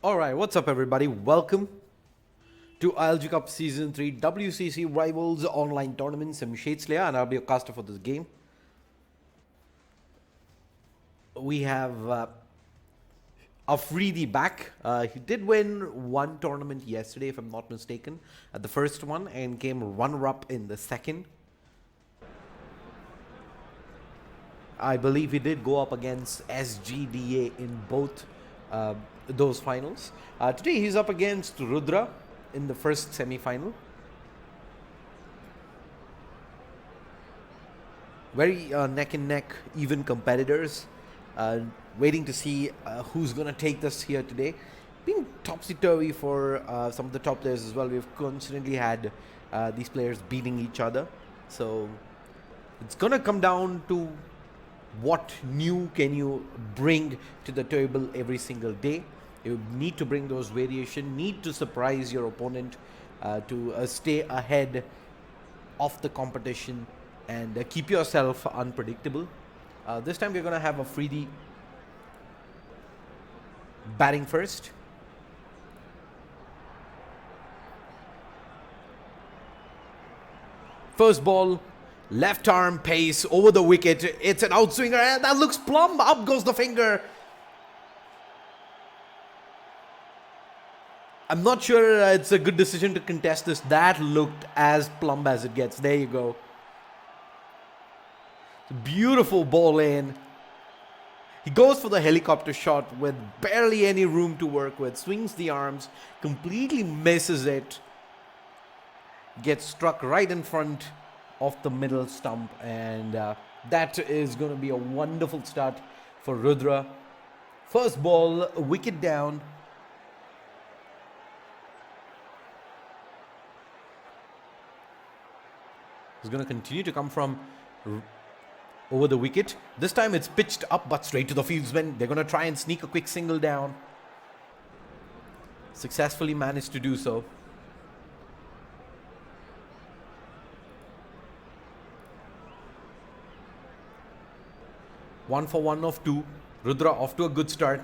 Alright, what's up everybody? Welcome to ILG Cup Season 3 WCC Rivals Online Tournament. I'm Shades and I'll be your caster for this game. We have Afridi back. He did win one tournament yesterday, if I'm not mistaken, at the first one, and came runner-up in the second. I believe he did go up against SGDA in both those finals. Today he's up against Rudra in the first semi-final. Very neck and neck, even competitors. Waiting to see who's going to take this here today. Being topsy-turvy for some of the top players as well. We've constantly had these players beating each other. So it's going to come down to what new can you bring to the table every single day. You need to bring those variation, need to surprise your opponent to stay ahead of the competition and keep yourself unpredictable. This time we're going to have Afridi batting first. First ball, left arm pace over the wicket. It's an outswinger and that looks plumb. Up goes the finger. I'm not sure it's a good decision to contest this. That looked as plumb as it gets. There you go. Beautiful ball in. He goes for the helicopter shot with barely any room to work with. Swings the arms, completely misses it. Gets struck right in front of the middle stump, and that is going to be a wonderful start for Rudra. First ball, wicket down. He's going to continue to come from over the wicket. This time it's pitched up but straight to the fieldsman. They're going to try and sneak a quick single down. Successfully managed to do so. One for one of two. Rudra off to a good start.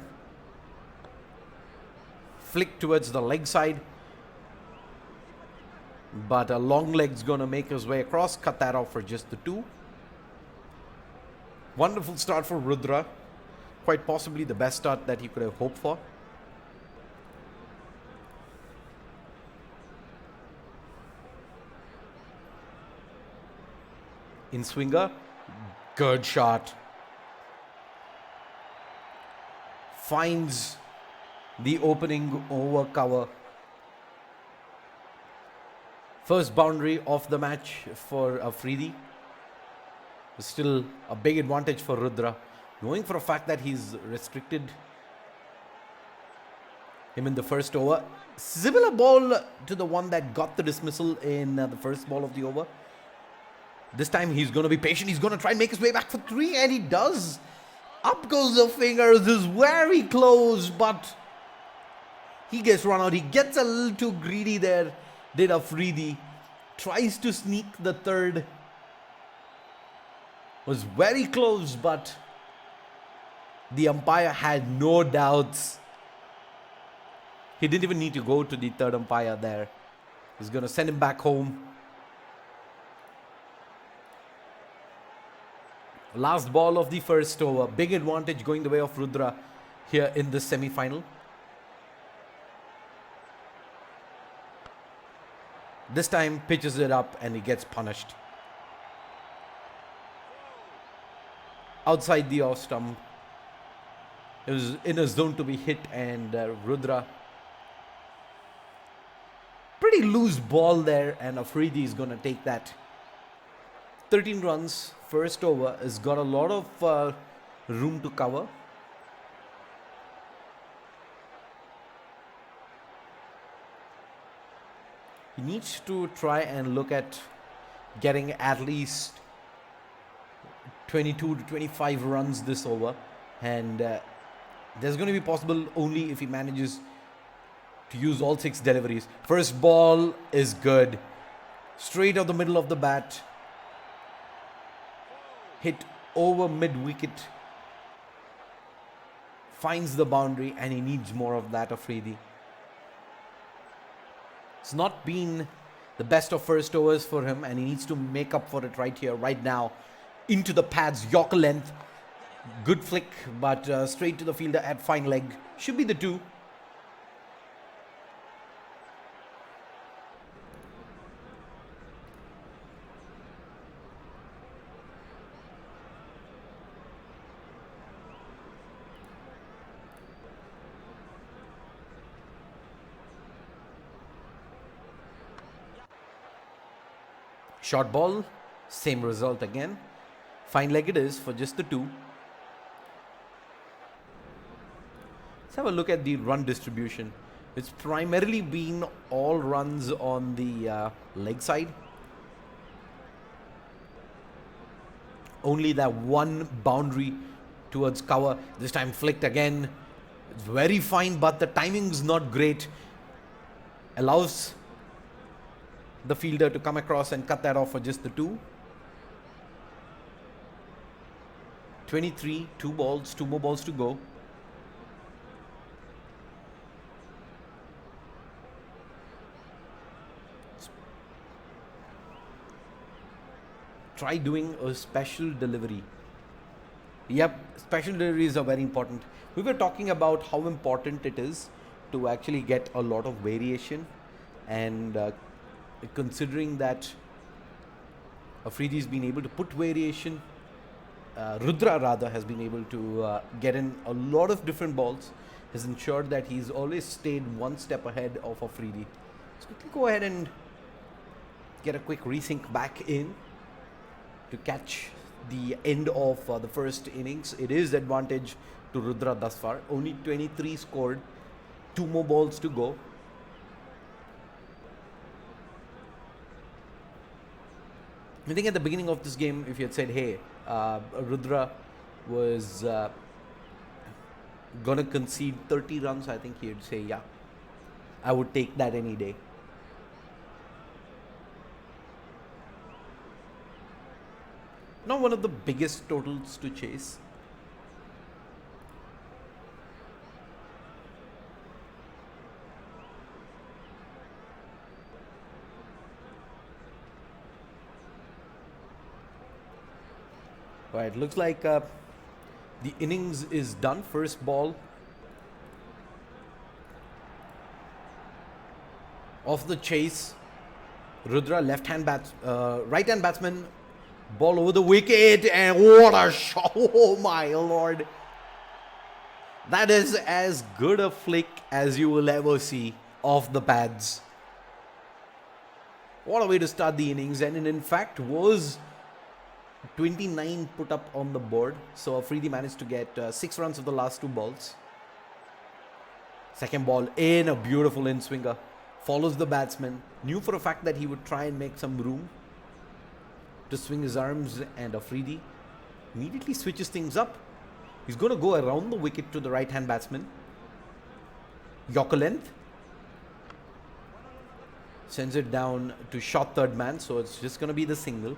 Flick towards the leg side. But a long leg's going to make his way across. Cut that off for just the two. Wonderful start for Rudra. Quite possibly the best start that he could have hoped for. In swinger. Good shot. Finds the opening over cover. First boundary of the match for Afridi. Still a big advantage for Rudra, knowing for a fact that he's restricted him in the first over. Similar ball to the one that got the dismissal in the first ball of the over. This time he's going to be patient. He's going to try and make his way back for three, and he does. Up goes the fingers. This is very close, but he gets run out. He gets a little too greedy there. Did Afridi. Tries to sneak the third. Was very close, but the umpire had no doubts. He didn't even need to go to the third umpire there. He's going to send him back home. Last ball of the first over. Big advantage going the way of Rudra here in the semi-final. This time pitches it up and he gets punished. Outside the off stump. It was in a zone to be hit, and Rudra. Pretty loose ball there, and Afridi is going to take that. 13 runs, first over. Has got a lot of room to cover. He needs to try and look at getting at least 22 to 25 runs this over, and there's going to be possible only if he manages to use all 6 deliveries. First ball is good. Straight out the middle of the bat. Hit over mid-wicket. finds the boundary, and he needs more of that, Afridi. It's not been the best of first overs for him, and he needs to make up for it right here, right now. Into the pads, Yorker length. Good flick, but straight to the fielder at fine leg. Should be the 2. Short ball, same result again. Fine leg it is for just the 2. Let's have a look at the run distribution. It's primarily been all runs on the leg side. Only that one boundary towards cover. This time flicked again. It's very fine, but the timing's not great. Allows the fielder to come across and cut that off for just the 2. 23, 2 balls, 2 more balls to go. Try doing a special delivery. Yep, special deliveries are very important. We were talking about how important it is to actually get a lot of variation, and considering that Afridi's been able to put variation, Rudra rather has been able to get in a lot of different balls, has ensured that he's always stayed one step ahead of Afridi. Let's quickly go ahead and get a quick resync back in to catch the end of the first innings. It is advantage to Rudra thus far. Only 23 scored, 2 more balls to go. I think at the beginning of this game, if you had said, hey, Rudra was gonna concede 30 runs, I think he'd say, yeah, I would take that any day. Not one of the biggest totals to chase. Right, looks like the innings is done. First ball off the chase. Rudra, right-hand batsman. Ball over the wicket, and what a shot! Oh my lord! That is as good a flick as you will ever see off the pads. What a way to start the innings, and it in fact was 29 put up on the board. So Afridi managed to get 6 runs of the last 2 balls. Second ball in, a beautiful in-swinger. Follows the batsman. Knew for a fact that he would try and make some room to swing his arms, and Afridi immediately switches things up. He's going to go around the wicket to the right-hand batsman. Yorker length. Sends it down to short third man, so it's just going to be the single.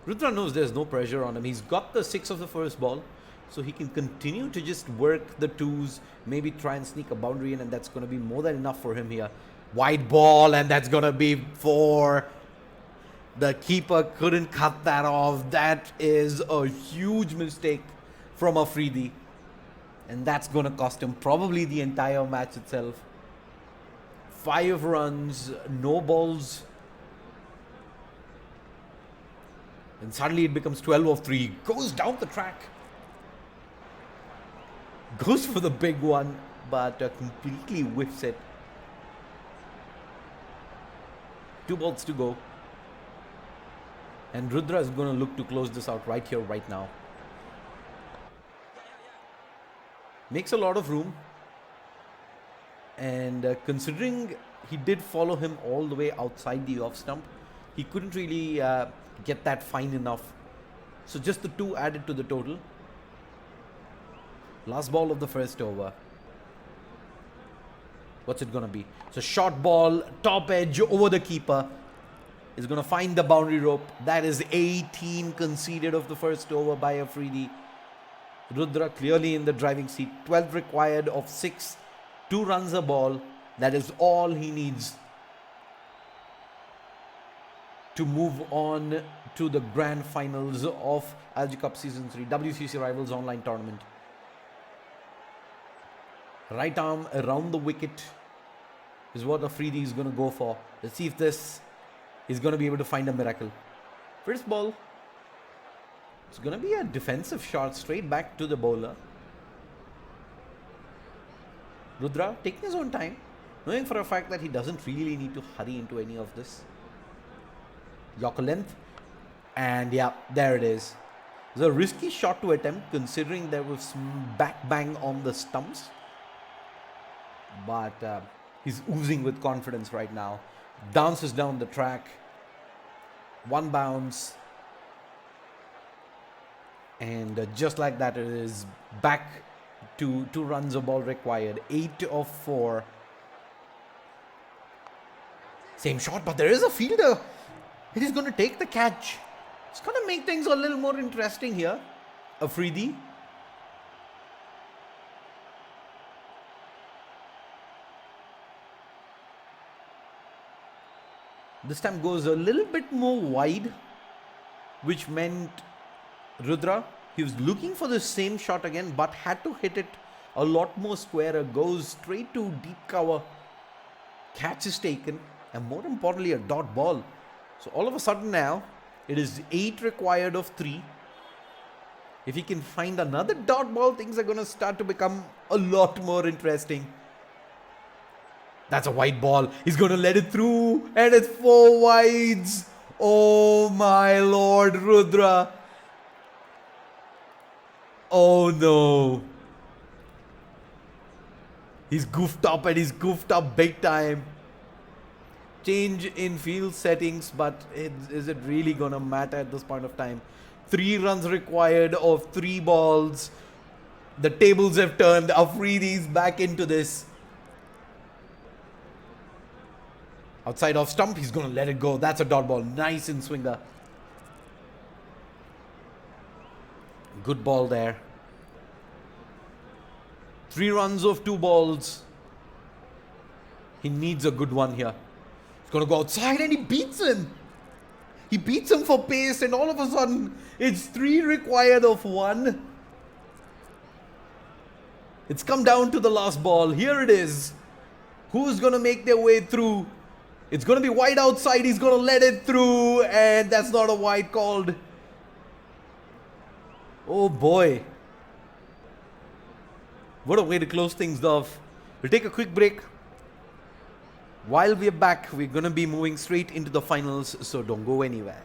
Rudra knows there's no pressure on him. He's got the 6 of the first ball, so he can continue to just work the 2s, maybe try and sneak a boundary in, and that's going to be more than enough for him here. Wide ball, and that's going to be 4. The keeper couldn't cut that off. That is a huge mistake from Afridi, and that's going to cost him probably the entire match itself. 5 runs, no balls. And suddenly it becomes 12 of 3. Goes down the track. Goes for the big one, but completely whiffs it. 2 balls to go. And Rudra is going to look to close this out right here, right now. Makes a lot of room. And considering he did follow him all the way outside the off stump, he couldn't really get that fine enough. So just the 2 added to the total. Last ball of the first over. What's it going to be? So short ball, top edge over the keeper. is going to find the boundary rope. That is 18 conceded of the first over by Afridi. Rudra clearly in the driving seat. 12 required of 6. 2 runs a ball. That is all he needs to move on to the grand finals of ILG Cup Season 3 WCC Rivals Online Tournament. Right arm around the wicket is what Afridi is going to go for. Let's see if this is going to be able to find a miracle. First ball. It's going to be a defensive shot straight back to the bowler. Rudra taking his own time, knowing for a fact that he doesn't really need to hurry into any of this. Yorker length. And yeah, there it is. It's a risky shot to attempt considering there was some back bang on the stumps. But he's oozing with confidence right now. Dances down the track. 1 bounce. And just like that, it is back to 2 runs a ball required. 8 of 4. Same shot, but there is a fielder. It is going to take the catch. It's going to make things a little more interesting here. Afridi. This time goes a little bit more wide, which meant Rudra, he was looking for the same shot again, but had to hit it a lot more squarer. Goes straight to deep cover. Catch is taken, and more importantly, a dot ball. So all of a sudden now, it is 8 required of 3. If he can find another dot ball, things are going to start to become a lot more interesting. That's a wide ball. He's going to let it through, and it's 4 wides. Oh my lord, Rudra. Oh no. He's goofed up, and he's goofed up big time. Change in field settings, but is it really going to matter at this point of time? 3 runs required of 3 balls. The tables have turned. Afridi's back into this. Outside off stump, he's going to let it go. That's a dot ball. Nice in swinger. Good ball there. 3 runs of 2 balls. He needs a good one here. He's going to go outside, and he beats him. He beats him for pace, and all of a sudden, it's 3 required of 1. It's come down to the last ball. Here it is. Who's going to make their way through? It's going to be wide outside. He's going to let it through, and that's not a wide called. Oh boy. What a way to close things off. We'll take a quick break. While we're back, we're going to be moving straight into the finals, so don't go anywhere.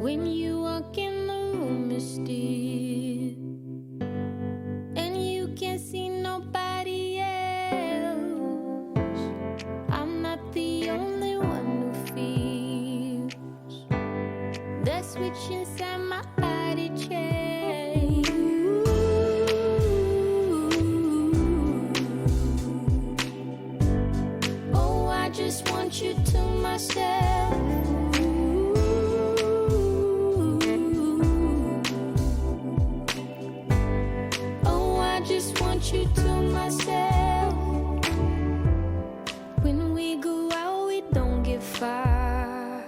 When you walk in the room, it's still, and you can't see nobody else. I'm not the only one who feels the switch inside my body change. Oh, I just want you to myself. Want you to myself. When we go out, we don't get far,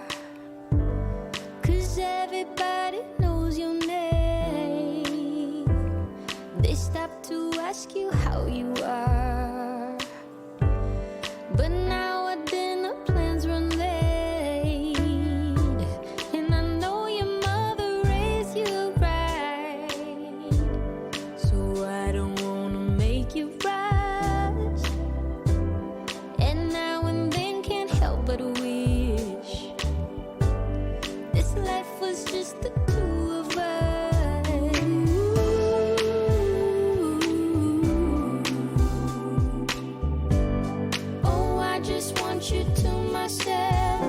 'cause everybody knows your name. They stop to ask you how you are, but now our dinner plans run late, and I know your mother raised you right, so I don't you rise, and now and then can't help but wish this life was just the two of us. Oh, I just want you to myself.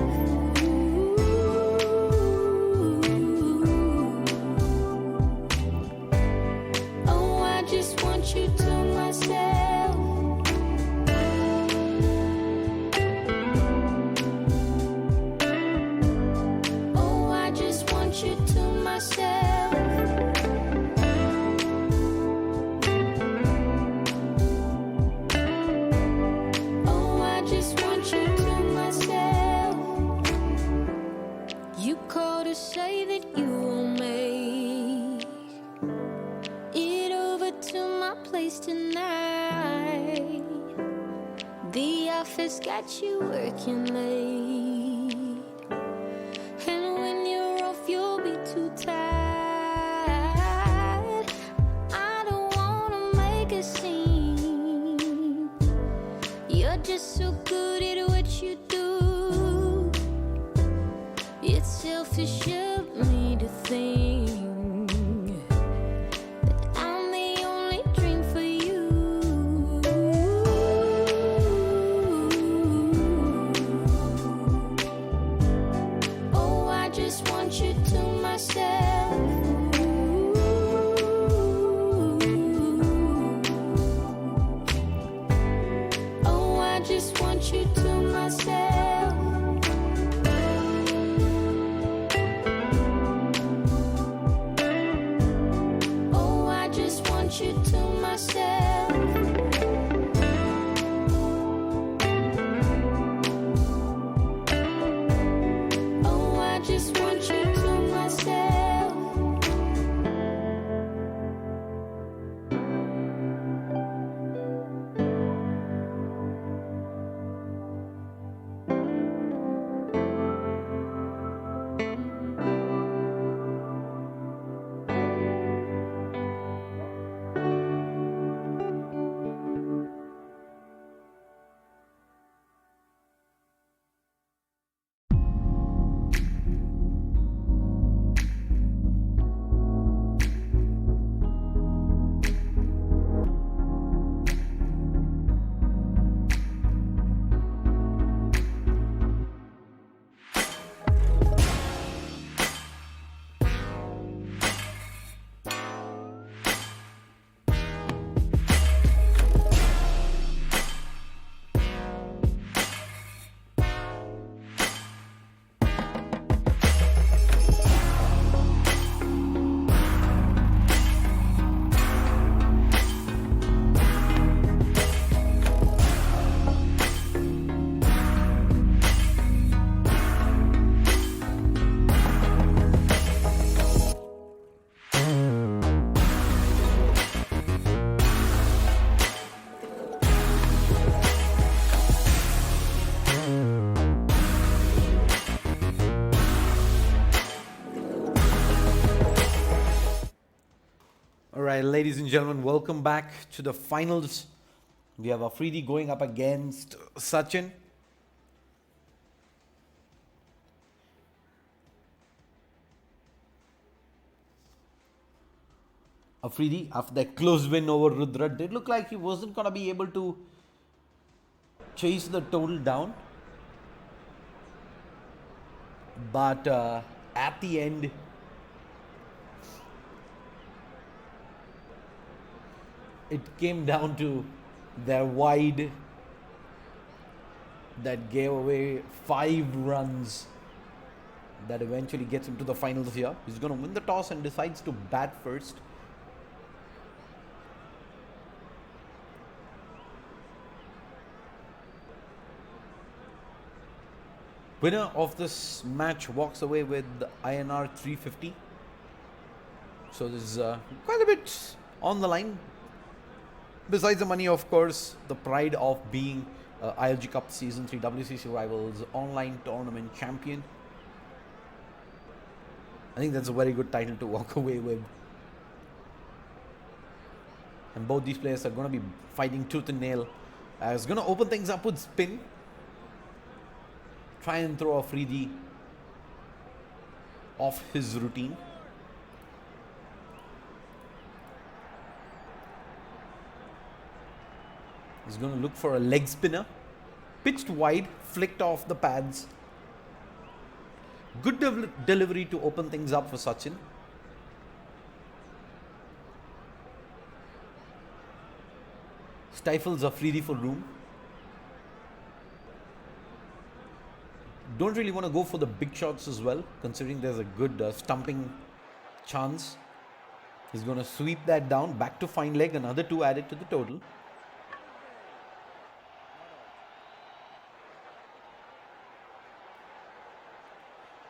Oh, I just want you to myself. Oh, I just want you to myself. Oh, I just want you to myself. You called to say that you will make it over to my place tonight. The office got you working late, and when you're off, you'll be too tired. I don't wanna make a scene. You're just so good at what you do. It's selfish of me to think Alright, ladies and gentlemen, welcome back to the finals. We have Afridi going up against Sachin. Afridi, after that close win over Rudra, did look like he wasn't going to be able to chase the total down. But at the end, it came down to their wide that gave away 5 runs that eventually gets him to the finals here. He's going to win the toss and decides to bat first. Winner of this match walks away with INR 350. So there's quite a bit on the line. Besides the money, of course, the pride of being ILG Cup Season 3 WCC Rivals online tournament champion. I think that's a very good title to walk away with. And both these players are going to be fighting tooth and nail. It's going to open things up with spin. Try and throw Afridi off his routine. He's going to look for a leg spinner. Pitched wide, flicked off the pads. Good delivery to open things up for Sachin. Stifles Afridi for room. Don't really want to go for the big shots as well, considering there's a good stumping chance. He's going to sweep that down, back to fine leg, another 2 added to the total.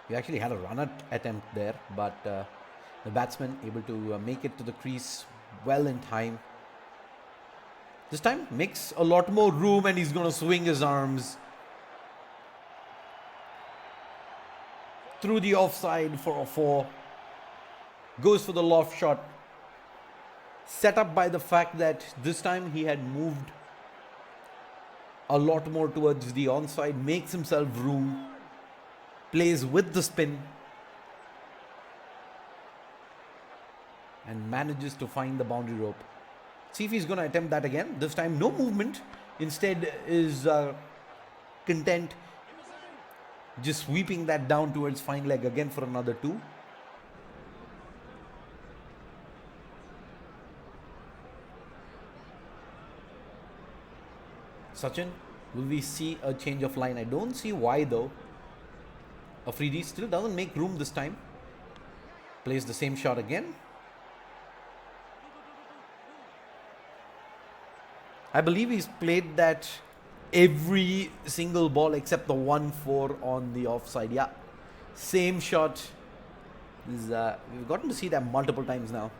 He actually had a run attempt there, but the batsman able to make it to the crease well in time. This time makes a lot more room and he's going to swing his arms through the offside for a 4. Goes for the loft shot. Set up by the fact that this time he had moved a lot more towards the onside, makes himself room. Plays with the spin and manages to find the boundary rope. See if he's going to attempt that again. This time no movement. Instead is content just sweeping that down towards fine leg again for another 2. Sachin, will we see a change of line? I don't see why though. Afridi still doesn't make room this time. Plays the same shot again. I believe he's played that every single ball except the 1-4 on the offside. Yeah, same shot. We've gotten to see that multiple times now.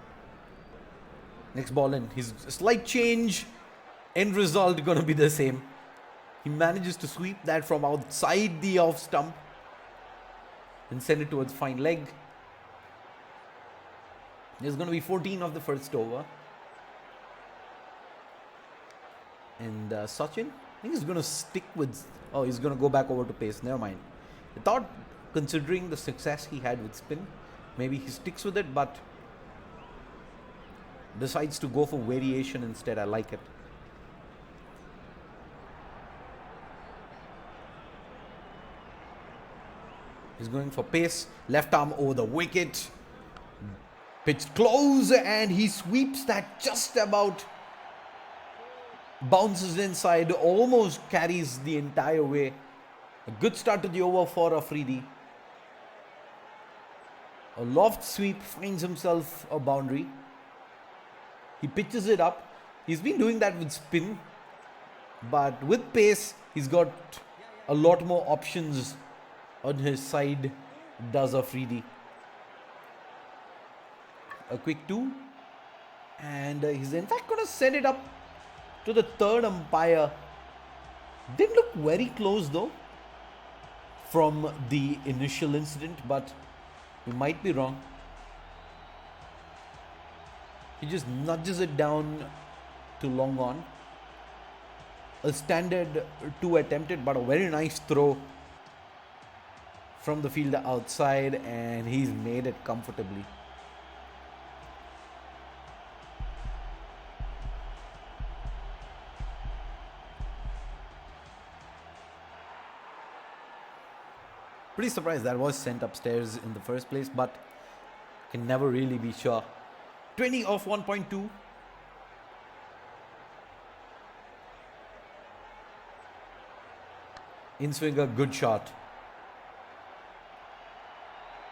Next ball in. His slight change. End result going to be the same. He manages to sweep that from outside the off stump and send it towards fine leg. There's going to be 14 of the first over. And Sachin, I think he's going to stick with... Oh, he's going to go back over to pace. Never mind. I thought, considering the success he had with spin, maybe he sticks with it, but decides to go for variation instead. I like it. He's going for pace. Left arm over the wicket. Pitched close and he sweeps that just about. Bounces inside. Almost carries the entire way. A good start to the over for Afridi. A loft sweep finds himself a boundary. He pitches it up. He's been doing that with spin. But with pace, he's got a lot more options on his side, does Afridi. A quick 2. And he's in fact going to send it up to the third umpire. Didn't look very close though from the initial incident, but we might be wrong. He just nudges it down to long on. A standard 2 attempted, but a very nice throw from the fielder outside, and he's made it comfortably. Pretty surprised that was sent upstairs in the first place, but can never really be sure. 20 off 1.2. In swinger, good shot.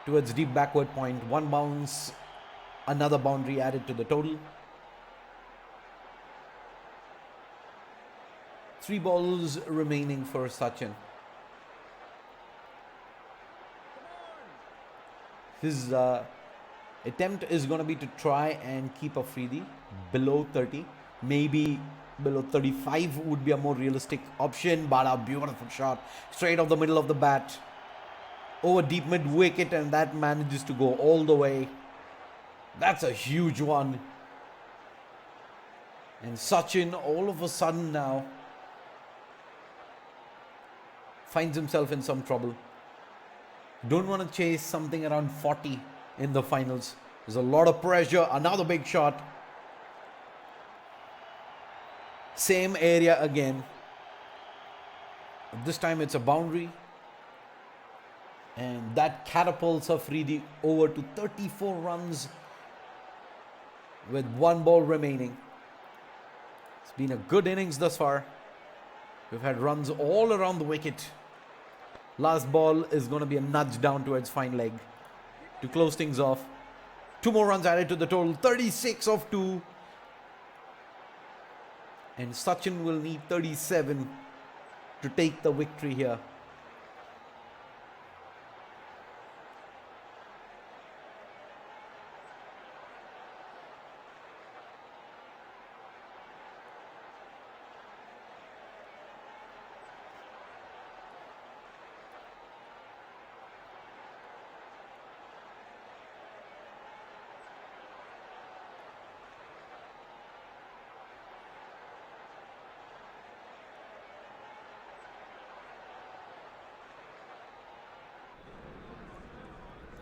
Towards deep backward point. One bounce, another boundary added to the total. 3 balls remaining for Sachin. His attempt is going to be to try and keep Afridi below 30. Maybe below 35 would be a more realistic option. But a beautiful shot straight off the middle of the bat. Over deep mid wicket, and that manages to go all the way. That's a huge one. And Sachin all of a sudden now finds himself in some trouble. Don't want to chase something around 40 in the finals. There's a lot of pressure. Another big shot. Same area again. This time it's a boundary. And that catapults Afridi over to 34 runs with 1 ball remaining. It's been a good innings thus far. We've had runs all around the wicket. Last ball is going to be a nudge down towards fine leg to close things off. 2 more runs added to the total. 36 of 2. And Sachin will need 37 to take the victory here.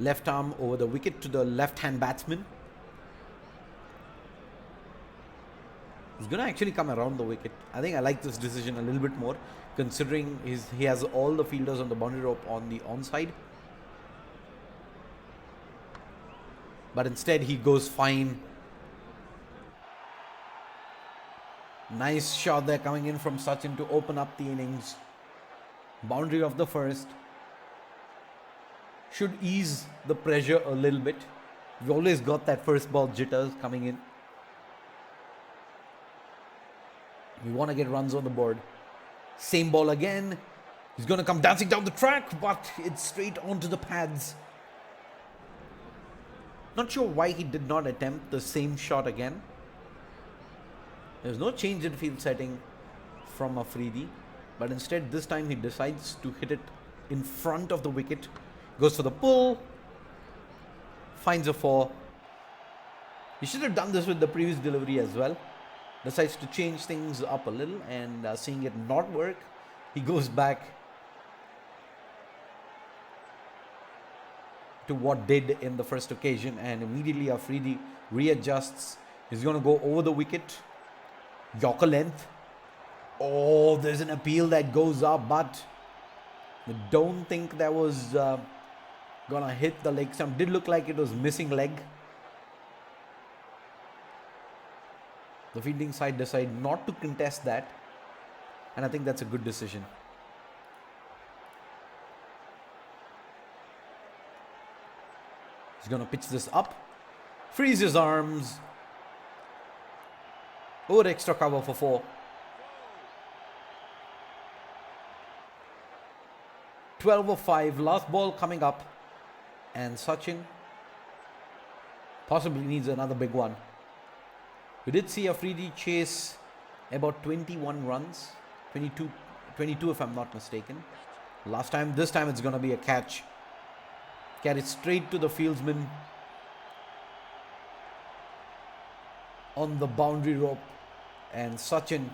Left arm over the wicket to the left-hand batsman. He's going to actually come around the wicket. I think I like this decision a little bit more, considering he has all the fielders on the boundary rope on the onside. But instead he goes fine. Nice shot there coming in from Sachin to open up the innings. Boundary of the first. Should ease the pressure a little bit. We've always got that first ball jitters coming in. We want to get runs on the board. Same ball again. He's going to come dancing down the track, but it's straight onto the pads. Not sure why he did not attempt the same shot again. There's no change in field setting from Afridi, but instead this time he decides to hit it in front of the wicket. Goes for the pull, finds a 4. He should have done this with the previous delivery as well. Decides to change things up a little, and seeing it not work, he goes back to what did in the first occasion, and immediately Afridi readjusts. He's going to go over the wicket, Yorker length. Oh, there's an appeal that goes up, but I don't think that was gonna hit the leg stump. Did look like it was missing leg. The fielding side decided not to contest that, and I think that's a good decision. He's gonna pitch this up, frees his arms, over extra cover for 4. 12 of 5, last ball coming up. And Sachin possibly needs another big one. We did see Afridi chase about 21 runs, 22 if I'm not mistaken. This time it's going to be a catch. Carried straight to the fieldsman on the boundary rope. And Sachin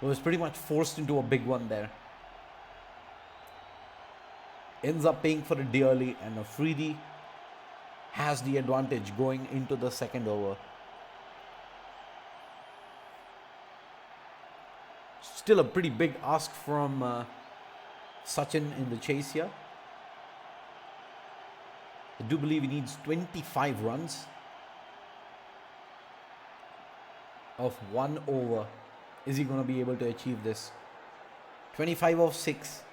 was pretty much forced into a big one there. Ends up paying for it dearly, and Afridi has the advantage going into the second over. Still a pretty big ask from Sachin in the chase here. I do believe he needs 25 runs of 1 over. Is he going to be able to achieve this? 25 of 6.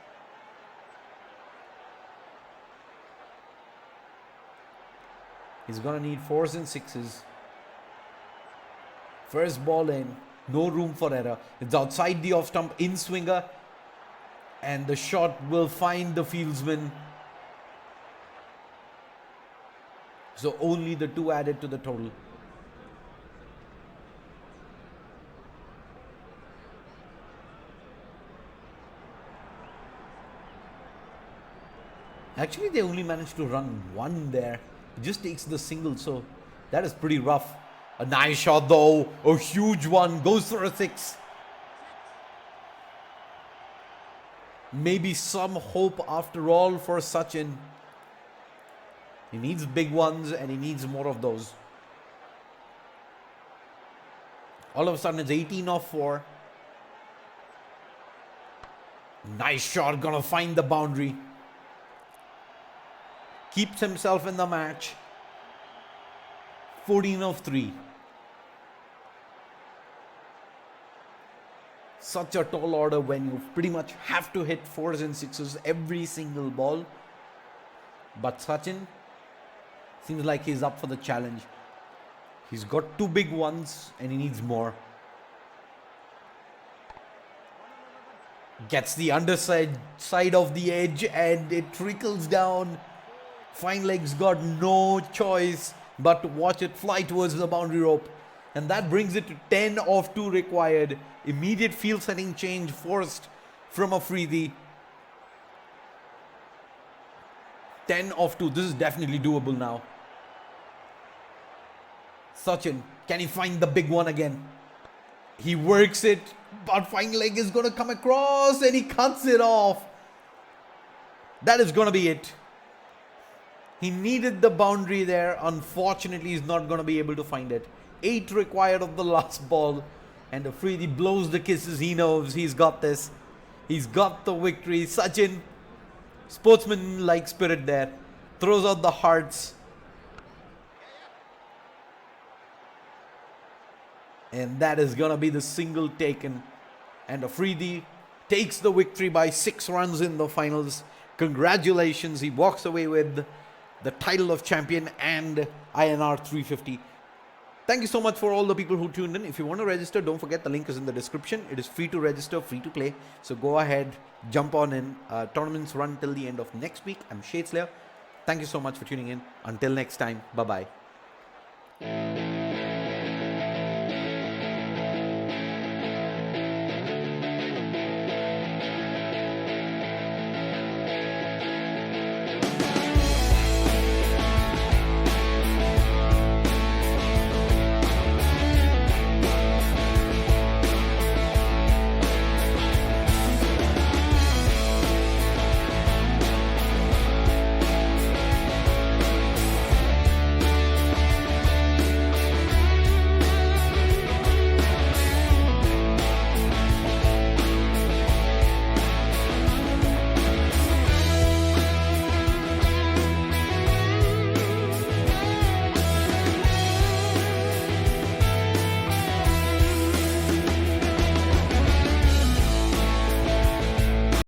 He's going to need 4s and 6s. First ball in. No room for error. It's outside the off stump, in swinger. And the shot will find the fieldsman. So only the 2 added to the total. Actually, they only managed to run 1 there. It just takes the single, so that is pretty rough. A nice shot though, a huge one, goes for a 6. Maybe some hope after all for Sachin. He needs big ones and he needs more of those. All of a sudden it's 18 off 4. Nice shot, gonna find the boundary. Keeps himself in the match. 14 of 3. Such a tall order when you pretty much have to hit 4s and 6s every single ball. But Sachin seems like he's up for the challenge. He's got 2 big ones and he needs more. Gets the underside side of the edge and it trickles down. Fine Leg's got no choice but to watch it fly towards the boundary rope. And that brings it to 10 of 2 required. Immediate field setting change forced from Afridi. 10 of 2. This is definitely doable now. Sachin, can he find the big one again? He works it, but Fine Leg is going to come across and he cuts it off. That is going to be it. He needed the boundary there. Unfortunately, he's not going to be able to find it. 8 required of the last ball. And Afridi blows the kisses. He knows he's got this. He's got the victory. Sachin, sportsman-like spirit there. Throws out the hearts. And that is going to be the single taken. And Afridi takes the victory by 6 runs in the finals. Congratulations. He walks away with the title of champion and INR 350. Thank you so much for all the people who tuned in. If you want to register, don't forget the link is in the description. It is free to register, free to play. So go ahead, jump on in. Tournaments run till the end of next week. I'm Shade Slayer. Thank you so much for tuning in. Until next time, bye-bye.